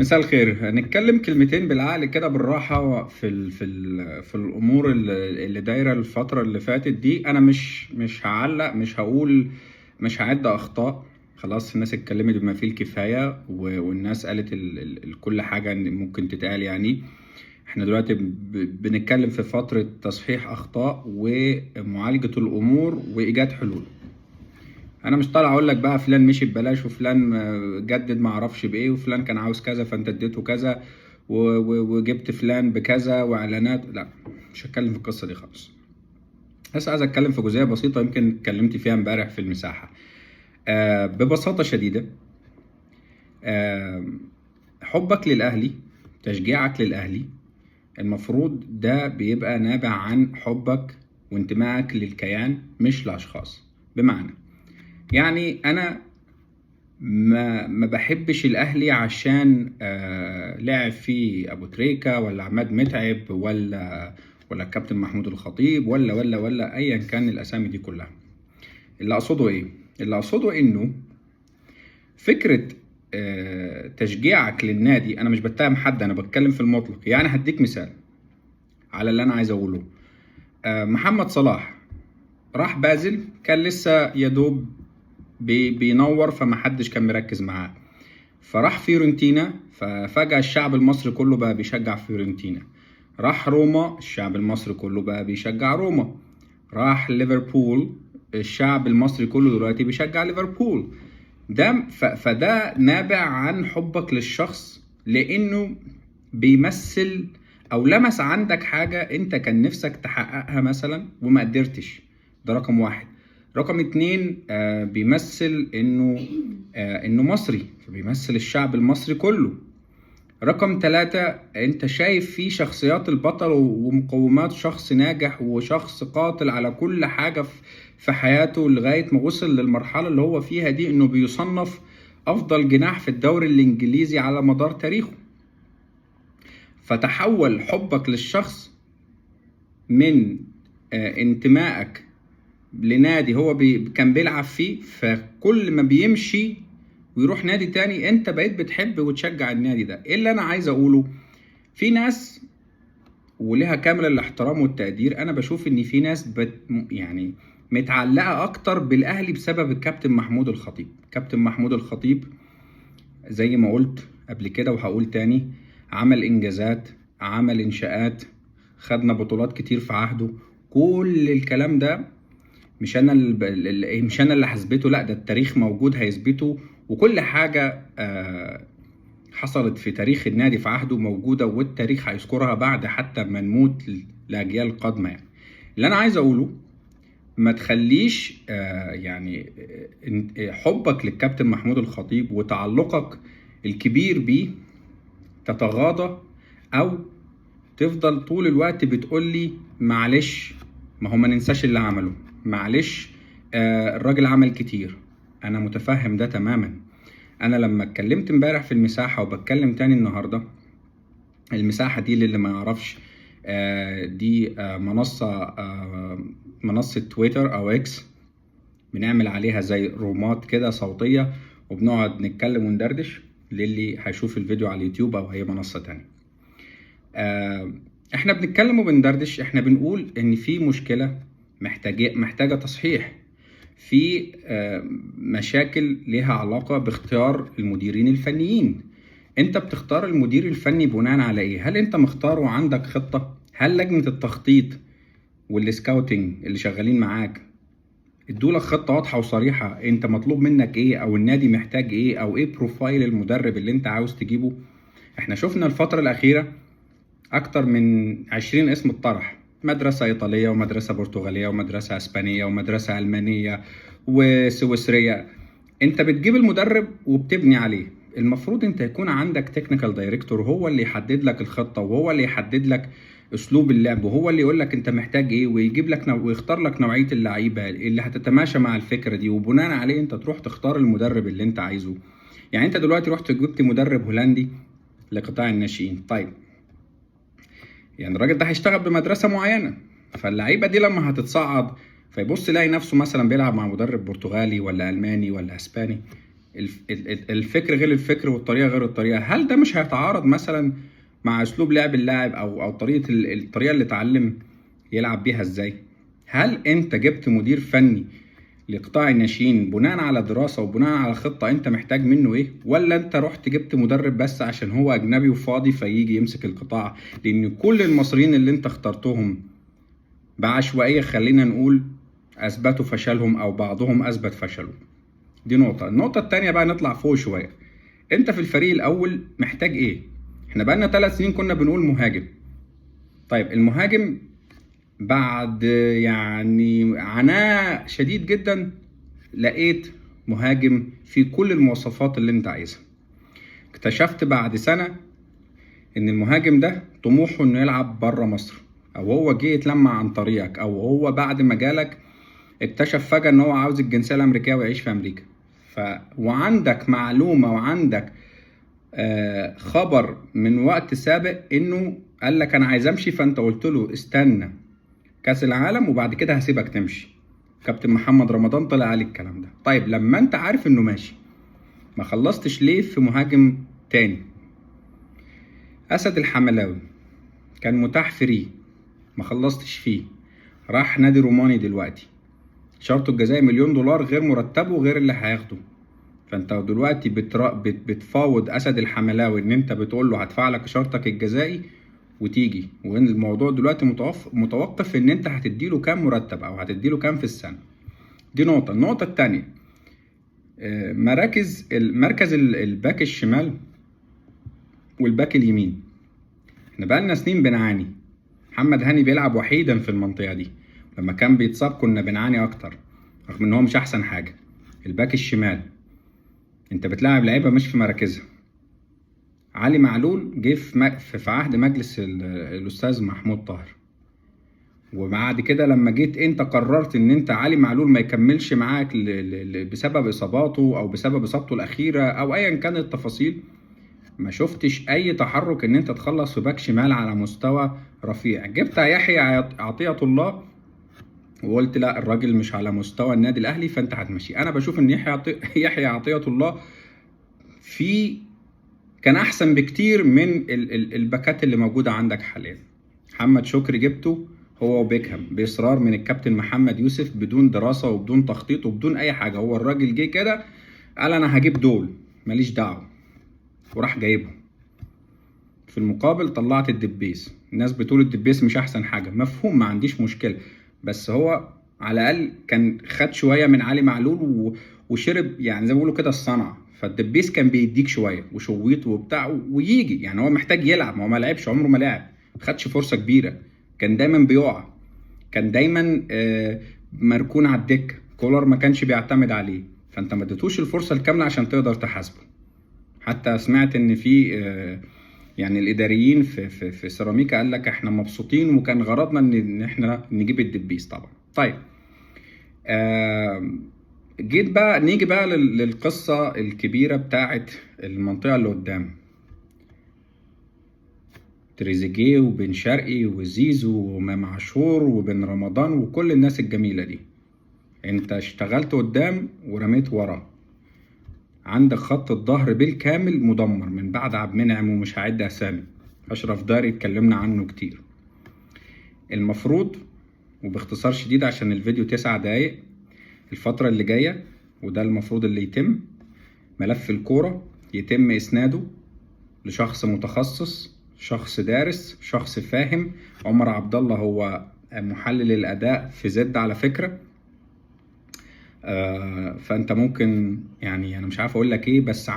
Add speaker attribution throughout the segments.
Speaker 1: مساء الخير. هنتكلم كلمتين بالعقل كده بالراحة في الأمور اللي دايرة الفترة اللي فاتت دي. أنا مش هعلق، مش هقول، مش هعد أخطاء. خلاص الناس اتكلمت بما فيه الكفاية والناس قالت كل حاجة إن ممكن تتقال يعني. احنا دلوقتي بنتكلم في فترة تصحيح أخطاء ومعالجة الأمور وإيجاد حلول. انا مش طالع اقول لك بقى فلان مشي ببلاش وفلان جدد ما اعرفش بايه وفلان كان عاوز كذا فانت اديته كذا وجبت فلان بكذا واعلانات. لا، مش هتكلم في القصه دي خالص. بس عايز اتكلم في جزئيه بسيطه يمكن اتكلمت فيها امبارح في المساحه. ببساطه شديده، آه حبك للاهلي، تشجيعك للاهلي، المفروض ده بيبقى نابع عن حبك وانتمائك للكيان مش لاشخاص. بمعنى يعني انا ما بحبش الاهلي عشان لعب فيه ابو تريكة ولا عماد متعب ولا الكابتن محمود الخطيب ولا ايا كان الاسامي دي كلها. اللي اقصده ايه؟ اللي اقصده انه فكرة تشجيعك للنادي. انا مش بتهم حد، انا بتكلم في المطلق. يعني هديك مثال على اللي انا عايز اقوله. محمد صلاح راح بازل، كان لسه يدوب بينور فمحدش كان مركز معاه. فراح فيورنتينا، ففجأة الشعب المصري كله بقى بيشجع فيورنتينا. راح روما، الشعب المصري كله بقى بيشجع روما. راح ليفربول، الشعب المصري كله دلوقتي بيشجع ليفربول. فده نابع عن حبك للشخص، لانه بيمثل او لمس عندك حاجة انت كان نفسك تحققها مثلا وما قدرتش. ده رقم واحد. رقم اتنين، بيمثل انه مصري، فبيمثل الشعب المصري كله. رقم ثلاثة، انت شايف فيه شخصيات البطل ومقومات شخص ناجح وشخص قاتل على كل حاجة في حياته لغاية ما وصل للمرحلة اللي هو فيها دي، انه بيصنف افضل جناح في الدوري الانجليزي على مدار تاريخه. فتحول حبك للشخص من انتمائك لنادي هو كان بيلعب فيه، فكل ما بيمشي ويروح نادي تاني انت بقيت بتحب وتشجع النادي ده. ايه اللي انا عايز اقوله؟ في ناس ولها كامل الاحترام والتقدير، انا بشوف ان في ناس يعني متعلقة اكتر بالاهلي بسبب الكابتن محمود الخطيب. كابتن محمود الخطيب زي ما قلت قبل كده وهقول تاني، عمل انجازات، عمل انشاءات، خدنا بطولات كتير في عهده. كل الكلام ده مش انا اللي هثبته، لا ده التاريخ موجود هيثبته. وكل حاجة حصلت في تاريخ النادي في عهده موجودة، والتاريخ هيذكرها بعد حتى ما نموت لأجيال قادمة. يعني اللي أنا عايز أقوله، ما تخليش يعني حبك للكابتن محمود الخطيب وتعلقك الكبير بيه تتغاضى أو تفضل طول الوقت بتقولي معلش، ما هو ما ننساش اللي عمله، معلش الراجل عمل كتير. أنا متفهم ده تماما. أنا لما اتكلمت امبارح في المساحة وبتكلم تاني النهاردة، المساحة دي اللي ما يعرفش، دي منصة تويتر أو إكس، بنعمل عليها زي رومات كده صوتية وبنقعد نتكلم وندردش للي هيشوف الفيديو على اليوتيوب أو هي منصة تانية. احنا بنتكلم وبندردش، احنا بنقول ان في مشكلة محتاجة تصحيح، في مشاكل لها علاقة باختيار المديرين الفنيين. انت بتختار المدير الفني بناء على ايه؟ هل انت مختار وعندك خطة؟ هل لجنة التخطيط والسكاوتينج اللي شغالين معاك ادولك خطة واضحة وصريحة انت مطلوب منك ايه، او النادي محتاج ايه، او ايه بروفايل المدرب اللي انت عاوز تجيبه؟ احنا شفنا الفترة الاخيرة اكتر من 20 اسم اتطرح، مدرسة ايطالية ومدرسة برتغالية ومدرسة اسبانية ومدرسة المانية وسويسرية. انت بتجيب المدرب وبتبني عليه. المفروض انت يكون عندك تكنيكال دايركتور هو اللي يحدد لك الخطة وهو اللي يحدد لك اسلوب اللعب وهو اللي يقول لك انت محتاج ايه ويجيب لك ويختار لك نوعية اللعيبة اللي هتتماشى مع الفكرة دي، وبناء عليه انت تروح تختار المدرب اللي انت عايزه. يعني انت دلوقتي رحت جبت مدرب هولندي لقطاع الناشئين، طيب يعني الراجل ده هيشتغل بمدرسة معينة، فاللعيبة دي لما هتتصعد فيبص يلاقي نفسه مثلا بيلعب مع مدرب برتغالي ولا ألماني ولا أسباني، الفكر غير الفكر والطريقه غير الطريقه. هل ده مش هيتعارض مثلا مع اسلوب لعب اللاعب او طريقه الطريقه اللي اتعلم يلعب بيها ازاي؟ هل انت جبت مدير فني لقطاع الناشئين بناء على دراسه وبناء على خطه انت محتاج منه ايه، ولا انت رحت جبت مدرب بس عشان هو اجنبي وفاضي فيجي يمسك القطاع؟ لان كل المصريين اللي انت اخترتهم بعشوائيه خلينا نقول اثبتوا فشلهم او بعضهم اثبت فشله. دي نقطة. النقطة التانية بقى نطلع فوق شوية. انت في الفريق الاول محتاج ايه؟ احنا بقالنا 3 سنين كنا بنقول مهاجم. طيب المهاجم بعد يعني عناء شديد جدا لقيت مهاجم في كل المواصفات اللي انت عايزها. اكتشفت بعد سنة ان المهاجم ده طموحه انه يلعب بره مصر، او هو جه يتلمع عن طريقك، او هو بعد ما جالك اكتشف فجأة ان هو عاوز الجنسية الامريكية ويعيش في امريكا. وعندك معلومة وعندك خبر من وقت سابق انه قال لك انا عايز امشي، فانت قلت له استنى كاس العالم وبعد كده هسيبك تمشي. كابتن محمد رمضان طلع عليه الكلام ده. طيب لما انت عارف انه ماشي ما خلصتش ليه في مهاجم تاني؟ اسد الحملاوي كان متاح فري، ما خلصتش فيه، راح نادي روماني دلوقتي، شرطه الجزائي $1,000,000 غير مرتبه غير اللي هياخده. فانت دلوقتي بتفاوض اسد الحملاوي ان انت بتقول له هدفع لك شرطك الجزائي وتيجي، وان الموضوع دلوقتي متوقف ان انت هتديله كام مرتب او هتديله كام في السنه. دي نقطه. النقطه الثانيه مركز الباك الشمال والباك اليمين. احنا بقالنا سنين بنعاني. محمد هاني بيلعب وحيدا في المنطقه دي، لما كان بيتصاب كنا بنعاني اكتر رغم ان هو مش احسن حاجه. الباك الشمال انت بتلاعب لعيبه مش في مراكزها. علي معلول جه في عهد مجلس الاستاذ محمود طاهر، وبعد كده لما جيت انت قررت ان انت علي معلول ما يكملش معاك بسبب اصاباته او بسبب اصابته الاخيره او ايا كانت التفاصيل، ما شفتش اي تحرك ان انت تخلص في باك شمال على مستوى رفيع. جبت يحيى عطية الله وقلت لا الراجل مش على مستوى النادي الاهلي فانت هتمشي. انا بشوف ان يحيى عطية الله كان احسن بكتير من الباكات اللي موجوده عندك حاليا. محمد شكري جبته هو وبيكهام باصرار من الكابتن محمد يوسف بدون دراسه وبدون تخطيط وبدون اي حاجه. هو الراجل جه كده قال انا هجيب دول ماليش دعوه وراح جايبهم. في المقابل طلعت الدبيس. الناس بتقول الدبيس مش احسن حاجه، مفهوم، ما عنديش مشكله، بس هو على الاقل كان خد شويه من علي معلول وشرب يعني زي ما بيقولوا كده الصنعه. فالدبيس كان بيديك شويه وشويت وبتاع ويجي، يعني هو محتاج يلعب، ما هو ما لعبش، عمره ما لعب، ما خدش فرصه كبيره، كان دايما بيقع، كان دايما مركون على الدكه، كولر ما كانش بيعتمد عليه، فانت ما اديتوش الفرصه الكامله عشان تقدر تحاسبه. حتى سمعت ان في يعني الاداريين في سيراميكا قال لك احنا مبسوطين وكان غرضنا ان احنا نجيب الدبيس طبعا. طيب نيجي بقى للقصة الكبيرة بتاعت المنطقة اللي قدام. تريزيجيه وبن شرقي وزيزو وامام عاشور وبن رمضان وكل الناس الجميلة دي. انت اشتغلت قدام ورميت ورا. عندك خط الظهر بالكامل مدمر من بعد عبد المنعم ومش هعد اسامي. اشرف داري اتكلمنا عنه كتير. المفروض وباختصار شديد عشان الفيديو 9 دقايق، الفترة اللي جاية وده المفروض اللي يتم، ملف الكورة يتم إسناده لشخص متخصص، شخص دارس، شخص فاهم. عمر عبد الله هو محلل الأداء في زد على فكرة. فأنت ممكن يعني أنا مش عارف أقول لك إيه، بس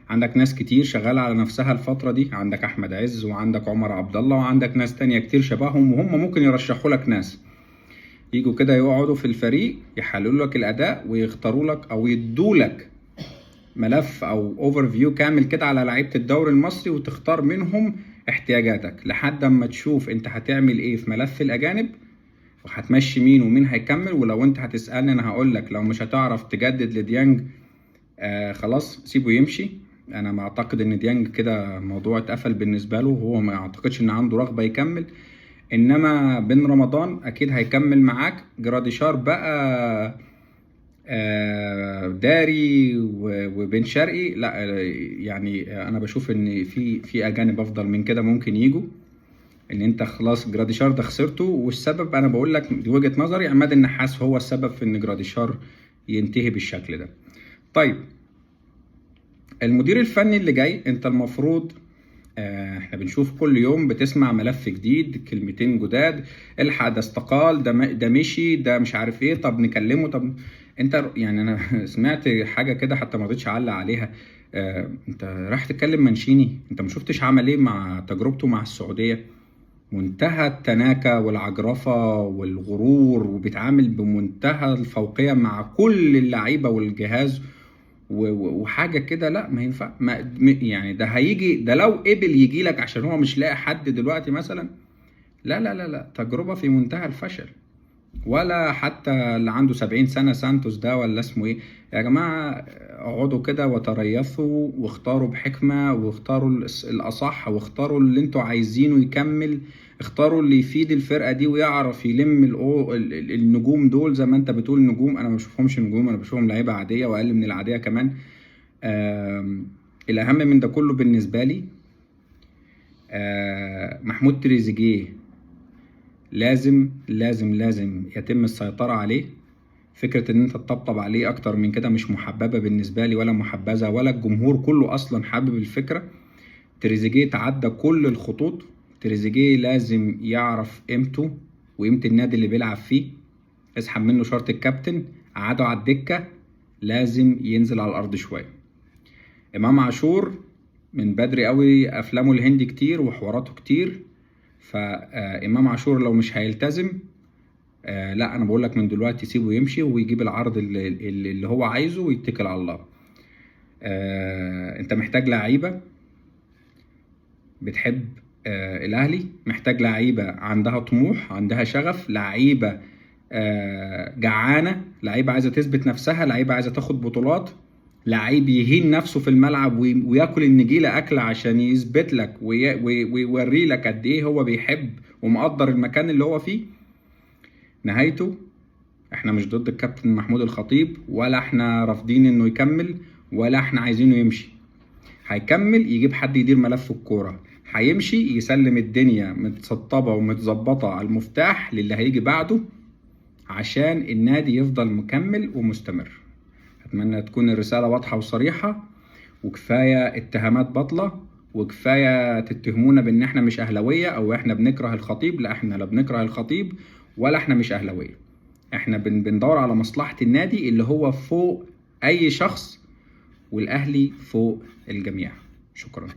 Speaker 1: عندك ناس كتير شغالة على نفسها الفترة دي. عندك أحمد عز وعندك عمر عبد الله وعندك ناس تانية كتير شبههم، وهم ممكن يرشحوا لك ناس يجوا كده يقعدوا في الفريق يحللوا لك الاداء ويختاروا لك او يدوا لك ملف او اوفر فيو كامل كده على لعيبه الدوري المصري وتختار منهم احتياجاتك لحد اما تشوف انت هتعمل ايه في ملف الاجانب وهتمشي مين ومين هيكمل. ولو انت هتسالني انا هقول لك لو مش هتعرف تجدد لديانج خلاص سيبه يمشي. انا ما اعتقد ان ديانج كده موضوع اتقفل بالنسبه له، هو ما اعتقدش ان عنده رغبه يكمل. انما بن رمضان اكيد هيكمل معاك. جراديشار بقى داري وبن شرقي، لا يعني انا بشوف ان في اجانب افضل من كده ممكن يجوا. ان انت خلاص جراديشار ده خسرته، والسبب انا بقول لك دي وجهة نظري، عماد النحاس هو السبب في ان جراديشار ينتهي بالشكل ده. طيب المدير الفني اللي جاي، انت المفروض احنا بنشوف كل يوم بتسمع ملف جديد، كلمتين جداد، الحق ده استقال، ده مشي، ده مش عارف ايه، طب نكلمه. طب انت يعني انا سمعت حاجه كده حتى ما رضيتش اعلق عليها. انت رايح تتكلم منشيني؟ انت ما شفتش عمل ايه مع تجربته مع السعوديه؟ منتهى التناكة والعجرفة والغرور، وبيتعامل بمنتهى الفوقية مع كل اللعيبة والجهاز وحاجة كده. لا ما ينفع، يعني ده هيجي، ده لو قبل يجي لك عشان هو مش لاقي حد دلوقتي مثلا، لا لا لا لا، تجربة في منتهى الفشل. ولا حتى اللي عنده 70 سنة سانتوس ده ولا اسمه ايه، يا جماعة اقعدوا كده وتريثوا واختاروا بحكمة، واختاروا الأصح، واختاروا اللي انتوا عايزينه يكمل. اختاروا اللي يفيد الفرقة دي ويعرف يلم النجوم دول. زي ما انت بتقول نجوم، انا ما بشوفهمش نجوم، انا بشوفهم لعيبة عادية واقل من العادية كمان. الأهم من ده كله بالنسبة لي محمود تريزيجيه، لازم لازم لازم يتم السيطرة عليه. فكرة ان انت تطبطب عليه اكتر من كده مش محببة بالنسبة لي ولا محبذة، ولا الجمهور كله اصلا حابب الفكرة. تريزيجيه تعدى كل الخطوط. تريزيجيه لازم يعرف قيمته وقيمة النادي اللي بيلعب فيه. اسحب منه شرط الكابتن، قعده على الدكة، لازم ينزل على الارض شوية. امام عاشور من بدري قوي افلامه الهندي كتير وحواراته كتير، فامام عاشور لو مش هيلتزم، لا انا بقول لك من دلوقتي سيبه يمشي ويجيب العرض اللي هو عايزه ويتكل على الله. انت محتاج لعيبه بتحب الاهلي، محتاج لعيبه عندها طموح، عندها شغف، لعيبه جعانه، لعيبه عايزه تثبت نفسها، لعيبه عايزه تاخد بطولات، لعيب يهين نفسه في الملعب وياكل النجيله اكله عشان يثبت لك ويوري لك قد ايه هو بيحب ومقدر المكان اللي هو فيه. نهايته، احنا مش ضد الكابتن محمود الخطيب، ولا احنا رافضين انه يكمل، ولا احنا عايزينه يمشي. هيكمل يجيب حد يدير ملف الكورة، هيمشي يسلم الدنيا متسطبة ومتظبطة على المفتاح للي هيجي بعده عشان النادي يفضل مكمل ومستمر. اتمنى تكون الرسالة واضحة وصريحة، وكفاية اتهامات باطلة، وكفاية تتهمونا بان احنا مش اهلاوية او احنا بنكره الخطيب. لا احنا لا بنكره الخطيب ولا احنا مش اهلاوية. احنا بندور على مصلحة النادي اللي هو فوق اي شخص، والاهلي فوق الجميع. شكرا.